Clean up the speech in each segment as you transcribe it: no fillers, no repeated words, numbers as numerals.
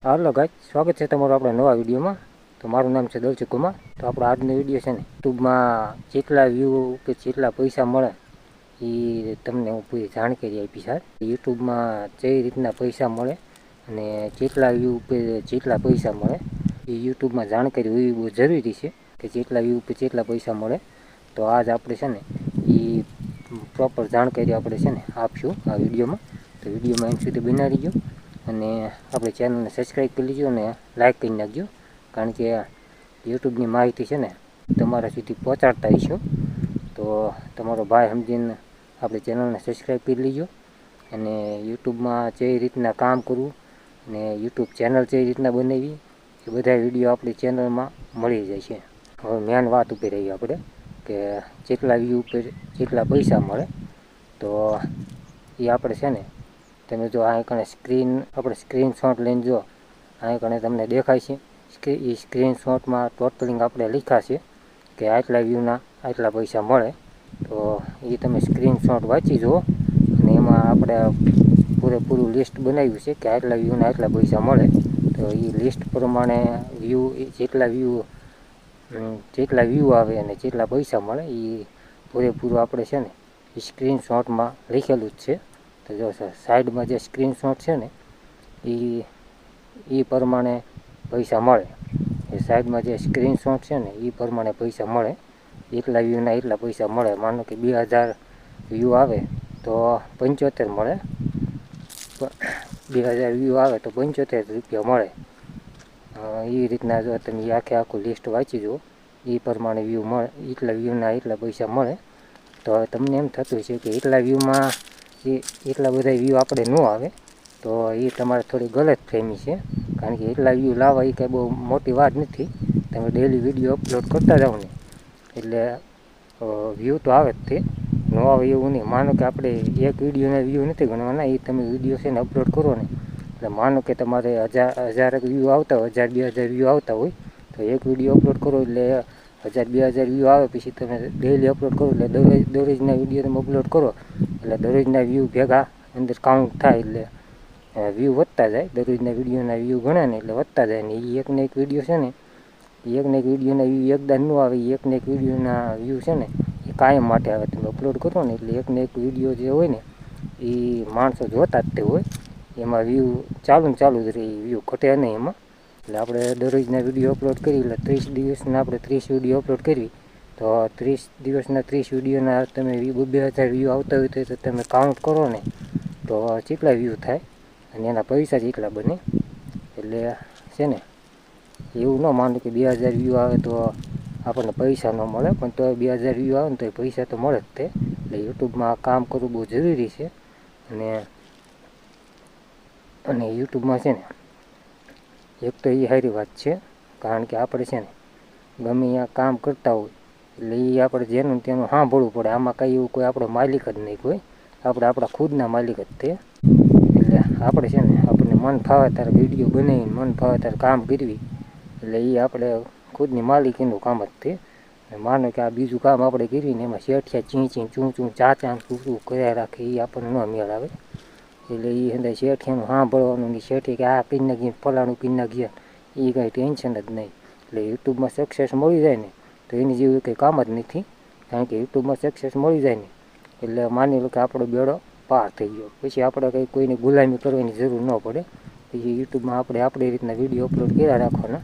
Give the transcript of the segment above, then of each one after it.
હાલો guys, સ્વાગત છે તમારું આપણા નવા વિડીયોમાં। તો મારું નામ છે દલચુક કુમાર। તો આપણો આજનો વિડીયો છે ને યુટ્યુબમાં જેટલા વ્યૂ કે જેટલા પૈસા મળે એ તમને હું પૂરી જાણકારી આપી છે। યુટ્યુબમાં જે રીતના પૈસા મળે અને જેટલા વ્યૂ ઉપર જેટલા પૈસા મળે એ યુટ્યુબમાં જાણકારી હોવી બહુ જરૂરી છે કે જેટલા વ્યૂ ઉપર જેટલા પૈસા મળે। તો આજ આપણે છે ને એ પ્રોપર જાણકારી આપણે છે ને આપશું આ વિડીયોમાં। તો વિડીયોમાં એમ સુધી બનાવી રહીજો અને આપણે ચેનલને સબસ્ક્રાઈબ કરી લીજો અને લાઈક કરી નાખજો, કારણ કે યુટ્યુબની માહિતી છે ને તમારા સુધી પહોંચાડતા હશો। તો તમારો ભાઈ સમજીને આપણે ચેનલને સબસ્ક્રાઈબ કરી લીજો અને યુટ્યુબમાં જે રીતના કામ કરવું અને યુટ્યુબ ચેનલ જે રીતના બનાવી એ બધા વિડીયો આપણી ચેનલમાં મળી જાય છે। હવે મેન વાત ઉપર રહીએ આપણે કે જેટલા વ્યૂ ઉપર જેટલા પૈસા મળે। તો એ આપણે છે ને તમે જો આ કણે આપણે સ્ક્રીનશોટ લઈને જો આ કણે તમને દેખાય છે એ સ્ક્રીનશોટમાં ટોટલિંગ આપણે લખ્યા છે કે આટલા વ્યૂના આટલા પૈસા મળે। તો એ તમે સ્ક્રીનશોટ વાંચી જુઓ અને એમાં આપણે પૂરેપૂરું લિસ્ટ બનાવ્યું છે કે આટલા વ્યૂના આટલા પૈસા મળે। તો એ લિસ્ટ પ્રમાણે જેટલા વ્યૂ આવે અને જેટલા પૈસા મળે એ પૂરેપૂરું આપણે છે ને એ સ્ક્રીનશોટમાં લખેલું જ છે। તો જો સાઈડમાં જે સ્ક્રીનશોટ છે ને એ પ્રમાણે પૈસા મળે। એ સાઈડમાં જે સ્ક્રીનશોટ છે ને એ પ્રમાણે પૈસા મળે। એટલા વ્યૂના એટલા પૈસા મળે। માનો કે 2000 વ્યૂ આવે તો 75 મળે, 2000 વ્યૂ આવે તો 75 રૂપિયા મળે। એ રીતના જો તમે આખું લિસ્ટ વાંચી જુઓ એ પ્રમાણે વ્યૂ મળે, એટલા વ્યૂના એટલા પૈસા મળે। તો હવે તમને એમ થતું છે કે એટલા વ્યૂમાં એટલા બધા વ્યૂ આપણે ન આવે તો એ તમારે થોડી ગલત ફહેમી છે, કારણ કે એટલા વ્યૂ લાવવા એ કંઈ બહુ મોટી વાત નથી। તમે ડેલી વિડીયો અપલોડ કરતા જાઓ ને એટલે વ્યૂ તો આવે જ તે, ન આવે એવું નહીં। માનો કે આપણે એક વિડીયોના વ્યૂ નથી ગણવાના, એ તમે વિડીયો છે ને અપલોડ કરો ને એટલે માનો કે તમારે 1000 વ્યૂ આવતા હોય, 1000-2000 વ્યૂ આવતા હોય તો એક વિડીયો અપલોડ કરો એટલે 1000-2000 વ્યૂ આવે। પછી તમે ડેલી અપલોડ કરો એટલે દરરોજના વિડીયો તમે અપલોડ કરો એટલે દરરોજના વ્યૂ ભેગા અંદર કાઉન્ટ થાય એટલે વ્યૂ વધતા જાય। દરરોજના વિડીયોના વ્યૂ ગણે ને એટલે વધતા જાય ને એ એકને એક વિડીયો છે ને એકને એક વિડીયોના વ્યૂ એકદમ ન આવે, એકને એક વિડીયોના વ્યૂ છે ને એ કાયમ માટે આવે। તમે અપલોડ કરો ને એટલે એકને એક વિડીયો જે હોય ને એ માણસો જોતા જ તે હોય, એમાં વ્યૂ ચાલુ જ રહે, વ્યૂ ઘટે નહીં એમાં। એટલે આપણે દરરોજના વિડીયો અપલોડ કરી એટલે 30 દિવસના આપણે 30 વિડીયો અપલોડ કરવી તો 30 દિવસના 30 વિડીયોના તમે 2000 વ્યૂ આવતા હોય તો તમે કાઉન્ટ કરો ને તો કેટલા વ્યૂ થાય અને એના પૈસા જેટલા બને। એટલે છે ને એવું ન માનું કે 2000 વ્યૂ આવે તો આપણને પૈસા ન મળે, પણ તો 2000 વ્યૂ આવે ને તો એ પૈસા તો મળે જ તે। એટલે યુટ્યુબમાં કામ કરવું બહુ જરૂરી છે અને યુટ્યુબમાં છે ને એક તો એ સારી વાત છે, કારણ કે આપણે છે ને ગમે ત્યાં કામ કરતા હોય એટલે એ આપણે જેનું તેનું સાંભળવું પડે। આમાં કંઈ એવું કોઈ આપણો માલિક જ નહીં, કોઈ આપણે આપણા ખુદના માલિક જ તે। એટલે આપણે છે ને આપણને મન ફાવે ત્યારે વિડીયો બનાવીને મન ફાવે ત્યારે કામ કરવી એટલે એ આપણે ખુદની માલિકીનું કામ જ તે। માનો કે આ બીજું કામ આપણે કરીને એમાં શેઠિયા ચૂં ચાચા ચૂં કર્યા રાખે એ આપણને ન મેળ આવે। એટલે એ અંદર શેઠિયાનું સાંભળવાનું ને શેઠી કે આ કરી નાખીએ ફલાણું કરી નાખીએ એ કાંઈ ટેન્શન જ નહીં। એટલે યુટ્યુબમાં સક્સેસ મળી જાય ને તો એની જેવું કંઈ કામ જ નથી, કારણ કે યુટ્યુબમાં સક્સેસ મળી જાય ને એટલે માની લો કે આપણો બેડો પાર થઈ ગયો, પછી આપણે કંઈ કોઈની ગુલામી કરવાની જરૂર ન પડે। પછી યુટ્યુબમાં આપણે આપણી રીતના વિડીયો અપલોડ કર્યા રાખવાના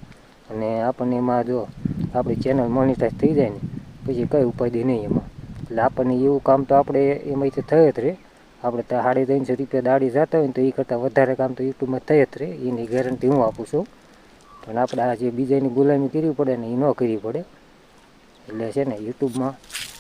અને આપણને એમાં જો આપણી ચેનલ મોનિટાઈઝ થઈ જાય ને પછી કંઈ ઉપાધિ નહીં એમાં। એટલે આપણને એવું કામ તો આપણે એમાંથી થઈ જ રહે। આપણે તો 350 રૂપિયા દાડી જતા હોય ને તો એ કરતાં વધારે કામ તો યુટ્યુબમાં થઈ જ રહે, એની ગેરંટી હું આપું છું। પણ આપણે આ જે બીજાની ગુલામી કરવી પડે ને એ ન કરવી પડે। એટલે છે ને યુટ્યુબમાં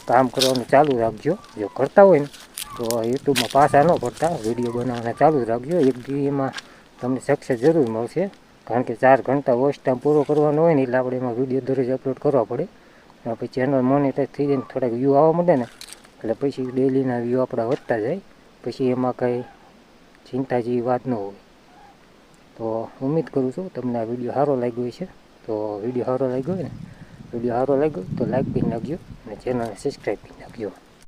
કામ કરવાનું ચાલુ રાખજો, જો કરતા હોય ને તો યુટ્યુબમાં પાછા ન પડતા, વિડીયો બનાવવાના ચાલુ જ રાખજો। એક દી એમાં તમને સક્સેસ જરૂર મળશે, કારણ કે 4 ઘંટા વોચ ટાઈમ પૂરો કરવાનો હોય ને એટલે આપણે એમાં વિડીયો દરરોજ અપલોડ કરવા પડે। પછી ચેનલ મોનિટાઈઝ થઈ જાય ને થોડાક વ્યૂ આવવા માંડે ને એટલે પછી ડેલીના વ્યૂ આપણા વધતા જાય, પછી એમાં કંઈ ચિંતા જેવી વાત ન હોય। તો ઉમ્મીદ કરું છું તમને આ વિડીયો સારો લાગ્યો છે। તો વિડીયો સારો લાગ્યો હોય ને તો લાઈક કરી નાખજો અને ચેનલને સબસ્ક્રાઈબ કરી નાખજો।